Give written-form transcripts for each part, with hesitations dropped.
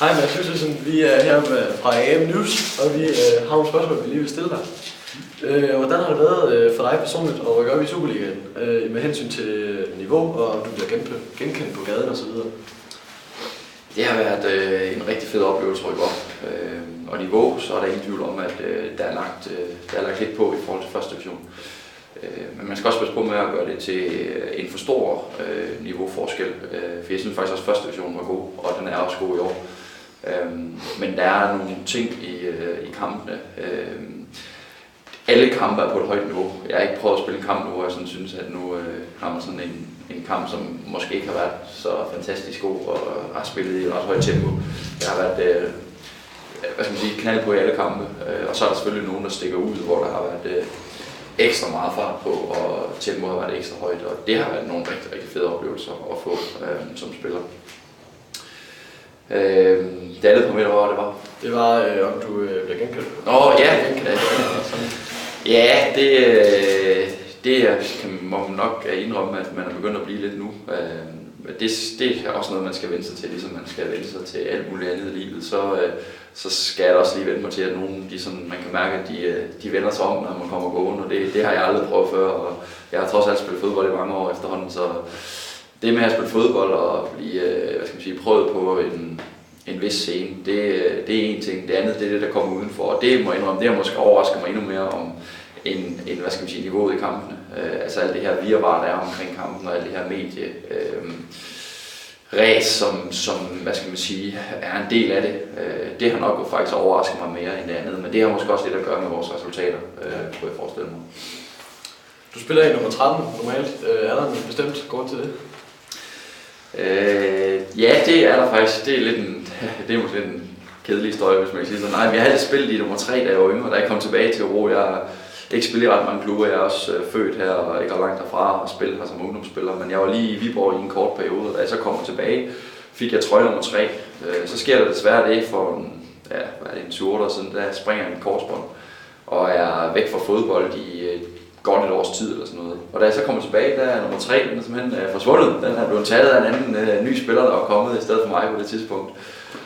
Hej Mads Jyssesen, vi er her fra AM News, og vi har nogle spørgsmål, vi lige vil stille dig. Hvordan har det været for dig personligt at rykke op i Superligaen med hensyn til niveau, og om du bliver genkendt på gaden osv.? Det har været en rigtig fed oplevelse at rykke op. Og niveau, så er der ingen tvivl om, at der er lagt lidt på i forhold til første division. Men man skal også passe på med at gøre det til en for stor niveauforskel. For jeg synes faktisk også, at første division var god, og den er også god i år. Men der er nogle ting i kampene. Alle kampe er på et højt niveau. Jeg har ikke prøvet at spille en kamp nu, hvor jeg sådan synes, at nu har man sådan en kamp, som måske ikke har været så fantastisk god og har spillet i et ret højt tempo. Det har været knald på i alle kampe. Og så er der selvfølgelig nogen, der stikker ud, hvor der har været ekstra meget fart på, og tempoet har været ekstra højt. Og det har været nogle rigtig, rigtig fede oplevelser at få som spiller. Det andet på mit år, det var? Det var, om du bliver genkendt. Ja, det må man nok indrømme, at man er begyndt at blive lidt nu. Det er også noget, man skal vende sig til, ligesom man skal vende sig til alt muligt andet i livet. Så skal jeg også lige vende mig til, at nogen, man kan mærke, at de vender sig om, når man kommer gående. Og det har jeg aldrig prøvet før, og jeg har trods alt spillet fodbold i mange år efterhånden, så det med at spille fodbold og blive prøvet på en vis scene, det er en ting. Det andet, det er det, der kommer udenfor, og det må jeg indrømme, det har måske overrasket mig endnu mere om niveauet i kampene. Altså alt det her virvar, der er omkring kampen, og alt det her medie ræs, som er en del af det. Det har nok faktisk overrasket mig mere end det andet, men det har måske også lidt at gøre med vores resultater, kunne jeg forestille mig. Du spiller i nummer 13 normalt. Er der en bestemt grund til det? Ja, det er der faktisk. Det er måske en kedelig historie, hvis man kan sige sådan. Nej, men jeg har altid spillet i nummer 3, da jeg var yngre, da jeg kom tilbage til Uro. Jeg har ikke spillet i ret mange klubber. Jeg er også født her og ikke langt derfra og spillet her som ungdomsspiller. Men jeg var lige i Viborg i en kort periode, og da jeg så kommer tilbage, fik jeg trøje nummer 3. Så sker der desværre det for en 20 år siden, da jeg springer en korsbånd og er væk fra fodbold i godt et års tid eller sådan noget. Og da jeg så kommer tilbage, der er nummer 3, den er simpelthen forsvundet. Den er blevet taget af en anden ny spiller, der var kommet i stedet for mig på det tidspunkt.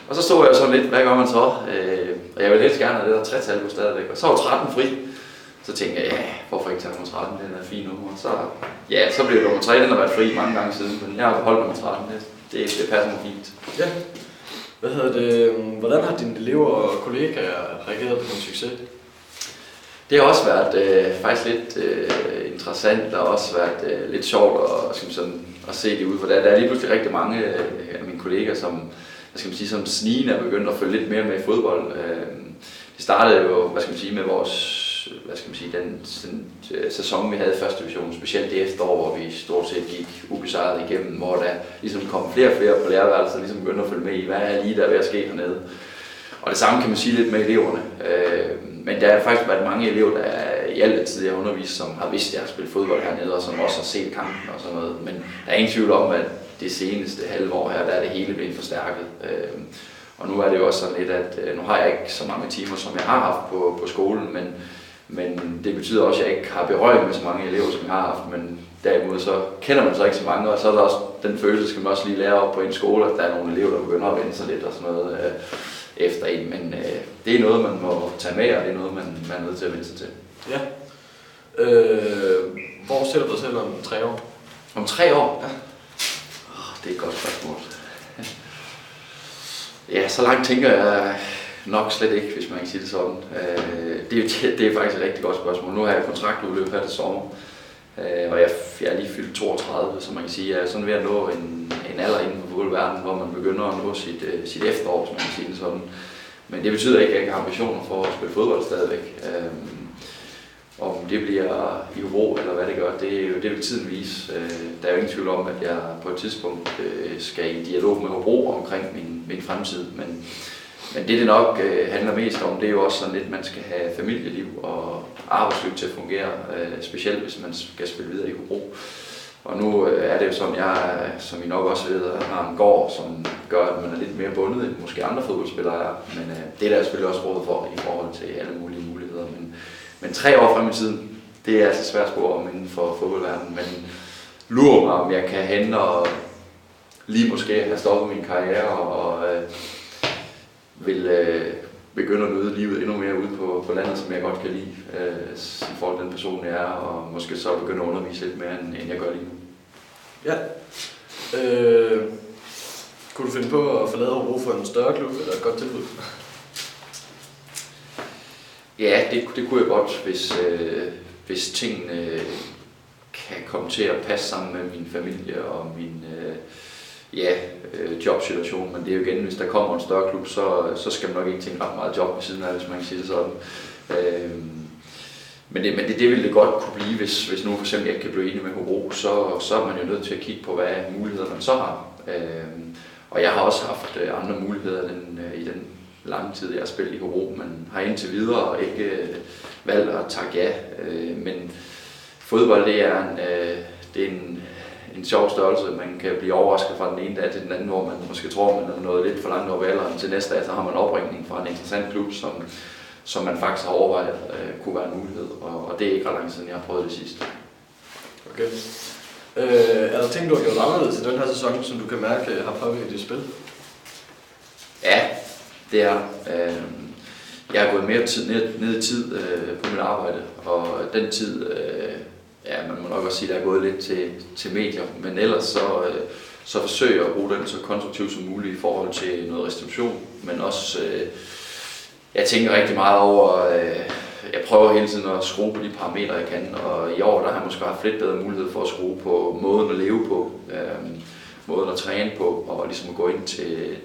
Og så stod jeg sådan lidt, hvad gør man så? Og jeg ville helst gerne have det der 3-tal på stadigvæk. Og så var 13 fri. Så tænkte jeg, ja, hvorfor ikke tage nummer 13? Den er fin nummer. Så blev det nummer 3, den har været fri mange gange siden. Men jeg har beholdt nummer 13, det passer mig fint. Ja. Hvordan har dine elever og kollegaer reageret på din succes? Det har også været faktisk lidt interessant, og også været lidt sjovt at se det ud, for der er lige pludselig rigtig mange af mine kolleger, som snigende er begyndt at følge lidt mere med i fodbold. Det startede jo, med vores, den sæson, vi havde i første division, specielt det efterår, hvor vi stort set gik ubesejret igennem, hvor der ligesom kom flere og flere på lærerværelset, ligesom begyndte at følge med i, hvad er lige der ved at ske hernede. Og det samme kan man sige lidt med eleverne. Men der har faktisk været mange elever, der i alt tid jeg undervist, som har vidst, at jeg har spillet fodbold hernede, og som også har set kampen og sådan noget. Men der er ingen tvivl om, at det seneste halve år her, der er det hele blevet forstærket. Og nu er det jo også sådan lidt, at nu har jeg ikke så mange timer, som jeg har haft på skolen, men det betyder også, at jeg ikke har berøring med så mange elever, som jeg har haft. Men derimod så kender man så ikke så mange, og så er der også den følelse, skal man også lige lære op på en skole, at der er nogle elever, der begynder at vende sig lidt og sådan noget efter en. Men det er noget, man må tage med, og det er noget, man er nødt til at vende sig til. Ja. Hvor ser du dig selv om 3 år? Om 3 år? Ja. Det er et godt spørgsmål. Ja, så langt tænker jeg nok slet ikke, hvis man kan sige det sådan. Det er faktisk et rigtig godt spørgsmål. Nu har jeg kontraktudløb her til sommer, og jeg er lige fyldt 32, så man kan sige, at jeg er sådan ved at nå en alder inden for fodboldverdenen, hvor man begynder at nå sit efterår, som man kan sige det sådan. Men det betyder ikke, at jeg ikke har ambitioner for at spille fodbold stadigvæk. Om det bliver i Hobro eller hvad det gør, det vil tiden vise. Der er jo ingen tvivl om, at jeg på et tidspunkt skal i dialog med Hobro omkring min fremtid. Men det nok handler mest om, det er jo også sådan lidt, at man skal have familieliv og arbejdsliv til at fungere, specielt hvis man skal spille videre i Hobro. Og nu er det jo sådan, jeg, som I nok også ved, har en gård, som gør, at man er lidt mere bundet end måske andre fodboldspillere er. Men det er der selvfølgelig også råd for i forhold til alle mulige muligheder. Men 3 år frem i tiden, det er altså svært spor om inden for fodboldverdenen. Men lurer mig, om jeg kan hente og lige måske have stoppet min karriere og vil begynde at nyde livet endnu mere ude på landet, som jeg godt kan lide, i forhold til den person, jeg er, og måske så begynde at undervise lidt mere, end jeg gør lige nu. Ja. Kunne du finde på at forlade Hobro for en større klub, eller et godt tilbud? Ja, det kunne jeg godt, hvis tingene kan komme til at passe sammen med min familie og min jobsituation. Men det er jo igen, hvis der kommer en større klub, så skal man nok ikke tænke ret meget job ved siden af, hvis man kan sige det sådan. Men det ville det godt kunne blive, hvis nu for eksempel jeg ikke kan blive enig med Hobro, så er man jo nødt til at kigge på, hvad muligheder man så har. Og jeg har også haft andre muligheder i den lange tid, jeg har spillet i Hobro, men har indtil videre ikke valgt at takke ja. Men fodbold, det er en sjov størrelse. Man kan blive overrasket fra den ene dag til den anden, hvor man måske tror, man er nået lidt for langt over alderen. Til næste dag, så har man opringning fra en interessant klub, som man faktisk har overvejet kunne være en mulighed. Og det er ikke ret lang siden, jeg har prøvet det sidste. Okay. Er der ting, du har gjort anderledes i den her sæson, som du kan mærke har påvirket dit spil? Ja, det er. Jeg har gået mere ned i tid på mit arbejde, og den tid, man må nok også sige, at jeg er gået lidt til medier, men ellers så forsøger jeg at bruge den så konstruktivt som muligt i forhold til noget restitution, men også, jeg tænker rigtig meget over, jeg prøver hele tiden at skrue på de parametre, jeg kan, og i år der har jeg måske haft lidt bedre mulighed for at skrue på måden at leve på, måden at træne på, og ligesom at gå ind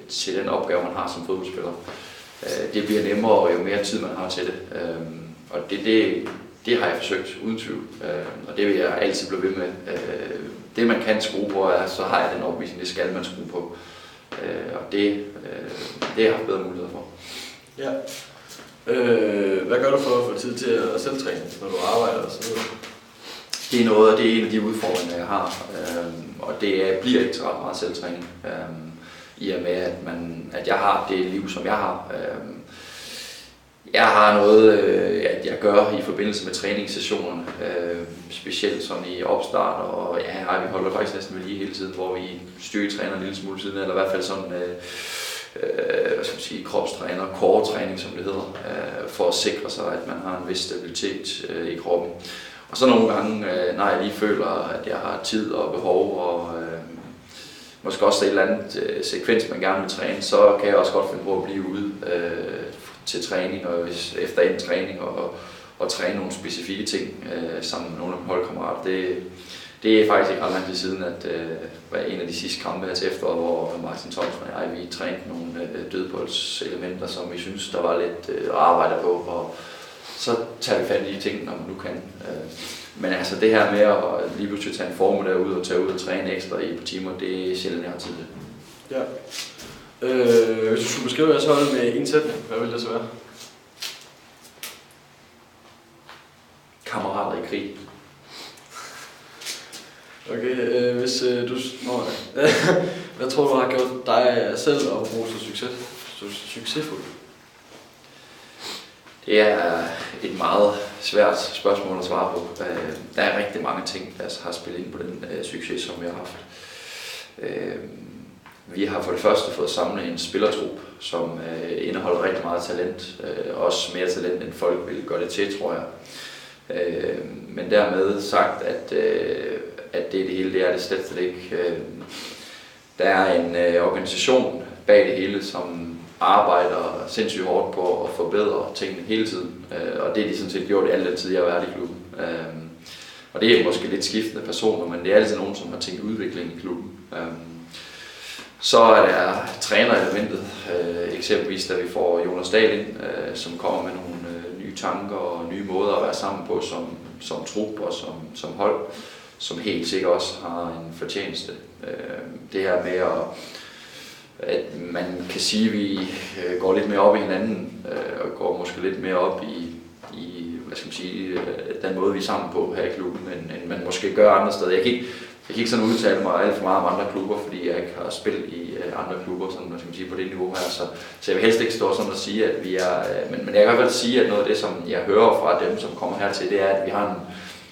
til den opgave, man har som fodboldspiller. Det bliver nemmere, jo mere tid man har til det, og det har jeg forsøgt uden tvivl, og det vil jeg altid blive ved med. Det man kan skrue på, så har jeg den overbevisning, det skal man skrue på, og det har jeg haft bedre muligheder for. Ja. Hvad gør du for at få tid til at selvtræne, når du arbejder og sådan noget? Det er en af de udfordringer, jeg har, og det bliver ikke til ret meget selvtræning, i og med, at jeg har det liv, som jeg har. Jeg har noget, jeg gør i forbindelse med træningssessionerne, specielt sådan i opstart, og vi holder faktisk næsten ved lige hele tiden, hvor vi styrketræner en lille smule siden, eller i hvert fald sådan kropstræner, core-træning, som det hedder, for at sikre sig, at man har en vis stabilitet i kroppen. Og så nogle gange, når jeg lige føler, at jeg har tid og behov, og måske også et eller andet sekvens, man gerne vil træne, så kan jeg også godt finde på at blive ude til træning, og efter en træning, og træne nogle specifikke ting sammen med nogle af mine holdkammerater. Det er faktisk ikke ret lang tid siden, at var en af de sidste kampe her til efteråret, hvor Martin Thomsen og jeg, vi trænede nogle dødboldselementer, som vi synes, der var lidt at arbejde på, og så tager vi fat i de ting, når man nu kan. Men altså det her med at lige pludselig tage en formiddag ud og tage ud og træne ekstra i et par timer, det er sjældent, jeg har tid til. Ja. Hvis du skulle beskrive jeres hold med en sætning, hvad ville det så være? Kammerater i krig. Okay, hvis hvad tror du har gjort dig selv og Hobro så succesfuld? Det er et meget svært spørgsmål at svare på. Der er rigtig mange ting, der har spillet ind på den succes, som vi har haft. Vi har for det første fået samlet en spillertrup, som indeholder rigtig meget talent. Også mere talent, end folk vil gøre det til, tror jeg. Men dermed sagt, at det hele, det er det slet ikke. Der er en organisation bag det hele, som arbejder sindssygt hårdt på at forbedre tingene hele tiden. Og det er de sådan set gjort i al den tid, jeg har været i klubben. Og det er måske lidt skiftende personer, men det er altid nogen, som har tænkt udvikling i klubben. Så er der trænerelementet, eksempelvis da vi får Jonas Dahl ind, som kommer med nogle nye tanker og nye måder at være sammen på som trup og som hold, som helt sikkert også har en fortjeneste. Det her med at man kan sige, at vi går lidt mere op i hinanden, og går måske lidt mere op i hvad skal man sige, den måde, vi er sammen på her i klubben, end man måske gør andre steder. Jeg kan ikke sådan udtale mig alt for meget om andre klubber, fordi jeg ikke har spillet i andre klubber sådan, hvad skal man sige, på det niveau her. Så jeg vil helst ikke stå sådan og sige, at vi er... Men jeg kan i hvert fald sige, at noget af det, som jeg hører fra dem, som kommer hertil, det er, at vi har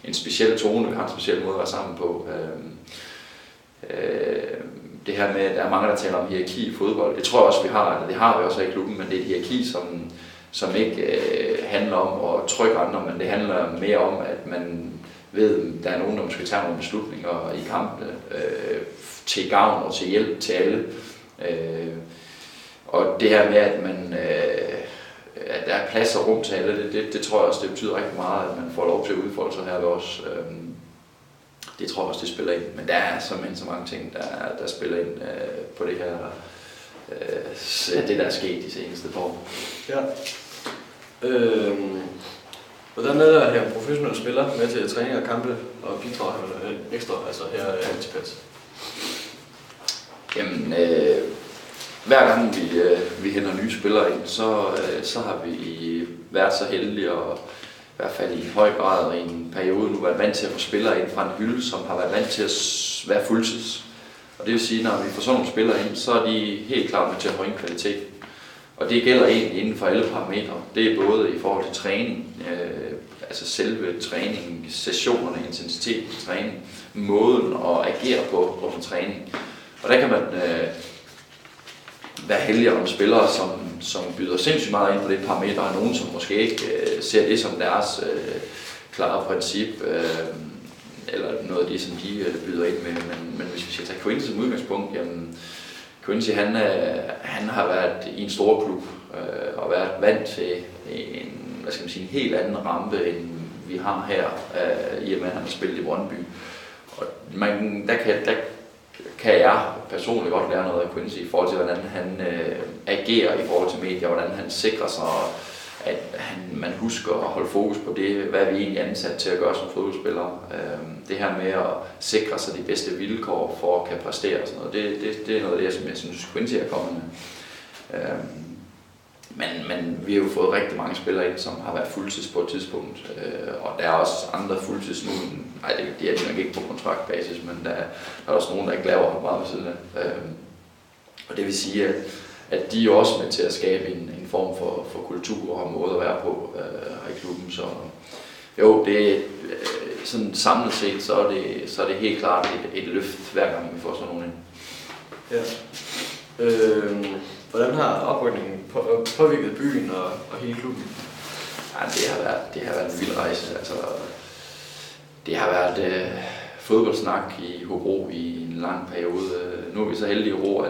en speciel tone, vi har en speciel måde at være sammen på. det her med, at der er mange, der taler om hierarki i fodbold. Det tror jeg også, vi har, eller det har vi også i klubben, men det er et hierarki, som ikke handler om at trykke andre, men det handler mere om, at man ved, at der er nogen, der måske tager nogle beslutninger i kampene til gavn og til hjælp til alle. Og det her med, at at der er plads og rum til alle, det tror jeg også, det betyder rigtig meget, at man får lov til at udfolde sig her ved os. Det tror jeg også, det spiller ind. Men der er simpelthen så mange ting, der spiller ind på det her, det der er sket de seneste par år. Ja. Hvordan er det at have en professionel spiller med til træning og kampe og bidrage med ekstra, altså her er Antipats? Jamen, hver gang vi henter nye spillere ind, så har vi været så heldige og i hvert fald i en høj grad og i en periode nu været vant til at få spillere ind fra en hylde, som har været vant til at være fuldtids. Og det vil sige, når vi får sådan nogle spillere ind, så er de helt klart med til at højne kvalitet. Og det gælder egentlig inden for alle parametre. Det er både i forhold til træning, altså selve træningen, sessionerne, intensiteten i træning, måden at agere på under træning. Og der kan man være heldig om spillere, som byder sindssygt meget ind på det parametre, og nogen, som måske ikke ser det som deres klare princip, eller noget af det, som de byder ind med. Men hvis vi skal tage Quincy som udgangspunkt, jamen Quincy han har været i en stor klub og været vant til en helt anden rampe, end vi har her, i og med at han har spillet i Brøndby. Og der kan jeg personligt godt lære noget af Quincy i forhold til, hvordan han agerer i forhold til medier, hvordan han sikrer sig, at man husker at holde fokus på det, hvad vi egentlig er ansat til at gøre som fodboldspillere. Det her med at sikre sig de bedste vilkår for at kan præstere og sådan noget, det er noget af det, som jeg synes Quincy er kommet med. Men vi har jo fået rigtig mange spillere ind, som har været fuldtids på et tidspunkt, og der er også andre fuldtids nu. Nej, det er de nok ikke på kontraktbasis, men der er også nogen, der ikke laver meget ved siden af. Og det vil sige, at de er jo også med til at skabe en form for kultur og måde at være på her i klubben. Så jo, det er sådan samlet set, så er det helt klart et løft hver gang vi får sådan nogen ind. Ja. Hvordan har oprykningen påvirket byen og hele klubben? Ja, det har været en vild rejse. Altså, det har været fodboldsnak i Hobro i en lang periode. Nu er vi så heldige i Hobro,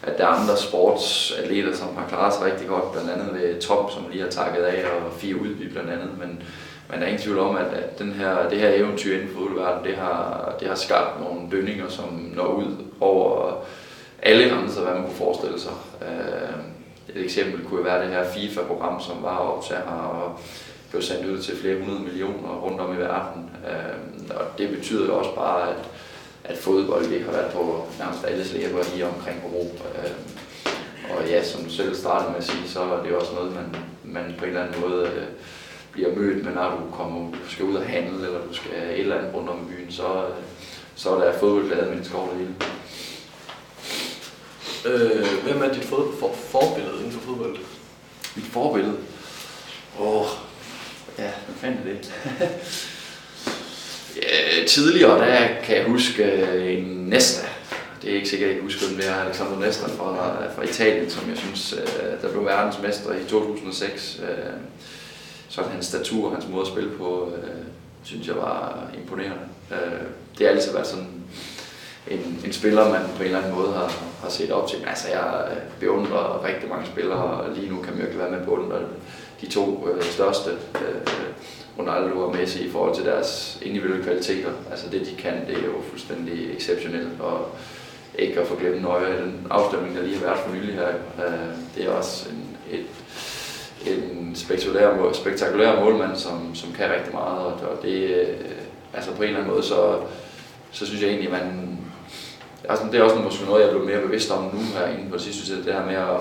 at der er andre sportsatleter, som har klaret sig rigtig godt, blandt andet ved Tom, som lige har takket af, og Fie Udby blandt andet. Men der er ingen tvivl om, at det her eventyr inden for fodboldverdenen, det har skabt nogle dønninger, som når ud over alle grænser, hvad man kunne forestille sig. Et eksempel kunne være det her FIFA-program, som var op til her og blev sendt ud til flere 100 millioner rundt om i verden. Og det betyder jo også bare, at fodbold det har været på nærmest alles læber i omkring Hobro. Og ja, som du selv startede med at sige, så er det også noget, man på en eller anden måde bliver mødt med, når du skal ud og handle, eller du skal et eller andet rundt om i byen, så er der fodboldglade mennesker over det hele. Hvem er dit forbillede inden for fodbold? Mit forbillede? Ja, hvad fanden er det? Tidligere, der kan jeg huske en Nesta. Det er ikke sikkert, at jeg husker, hvem det er. Alexander Nesta fra Italien, som jeg synes, der blev verdensmester i 2006. Sådan hans statur, hans måde at spille på, synes jeg var imponerende. Det har altid været sådan en spiller, man på en eller anden måde har set op til. Men altså, jeg beundrer rigtig mange spillere, og lige nu kan man jo ikke være med på beundre de to største, Ronaldo og Messi, i forhold til deres individuelle kvaliteter. Altså det, de kan, det er jo fuldstændig exceptionelt, og ikke at få glemt nøje i den afstemning, der lige har været for nylig her. Det er også en spektakulær målmand, som kan rigtig meget, og det, altså på en eller anden måde, så synes jeg egentlig, det er også måske noget, jeg er blevet mere bevidst om nu her inde på det sidste, det her med at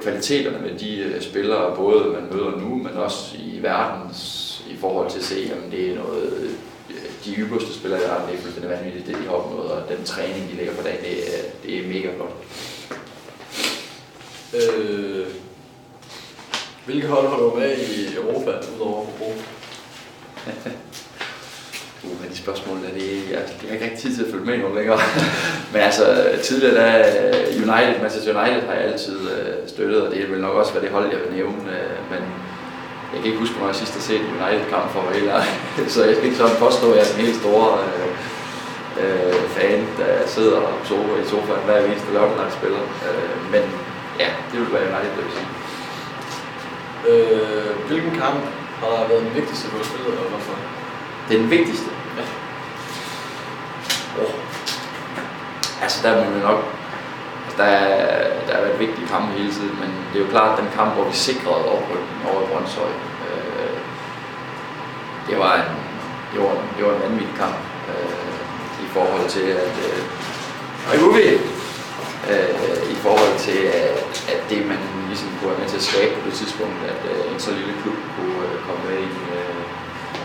kvaliteterne med de spillere, både man møder nu, men også i verden, i forhold til at se, om det er noget, de ypperste spillere i verden, det er fuldstændig vanvittigt, det de har opnået, og den træning, de lægger på dagen, det er mega flot. Hvilke hold holder du med i Europa, udover Hobro? spørgsmål, jeg har ikke rigtig tid til at følge med endnu længere. Men altså, tidligere Manchester United har jeg altid støttet, og det vil nok også være det hold, jeg vil nævne. Men jeg kan ikke huske, hvornår jeg sidst har set en United-kamp for mig helt ærligt. Så jeg skal ikke sådan påstå, at jeg er en helt store fan, der sidder i sofaen hver eneste lørdag, når jeg spiller. Men ja, det vil være United, det vil sige. Hvilken kamp har været den vigtigste, du har spillet, og hvorfor? Den vigtigste? Ja. Altså der må vi nok... Der har været vigtige kampe hele tiden, men det er jo klart, at den kamp, hvor vi sikrede oprykning over i Brøndshøj, det var en vanvittig kamp i forhold til, at i forhold til, at det man ligesom kunne være med til at skabe på det tidspunkt, at en så lille klub kunne komme med i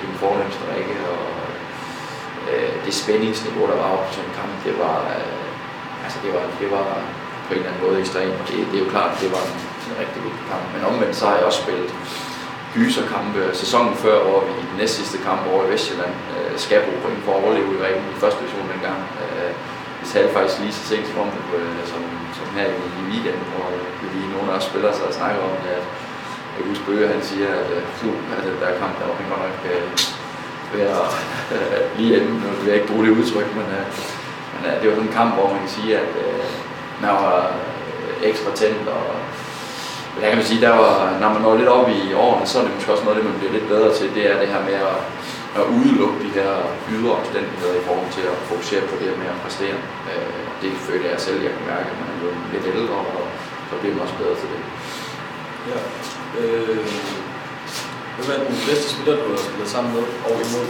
den fornemmeste række, og det spændingsniveau, der var op til en kamp, det var på en eller anden måde ekstremt, og det er jo klart, at det var en rigtig vigtig kamp. Men omvendt så har jeg også spillet gyserkampe sæsonen før, hvor vi i den næstsidste kamp over i Vestjylland skal bruge point for at overleve i ringen i første division dengang. Vi talte faktisk lige så sent som her i weekenden, hvor vi nogle af os spillere så snakker om, at jeg kan huske Bøge, han siger, at den der kamp, der var han godt nok være lige inden, nu vil jeg ikke bruge det udtryk, men det var sådan en kamp, hvor man kan sige, at man var ekstra tændt, og jeg kan sige, når man når lidt op i årene, så er det måske også noget, det man bliver lidt bedre til, det er det her med at udelukke de her ydre omstændigheder i forhold til at fokusere på det med at præstere. Det føler jeg selv, jeg kan mærke, at man er blevet lidt ældre, og så bliver man også bedre til det. Ja. Hvem er den bedste spiller, du har spillet sammen med og imod?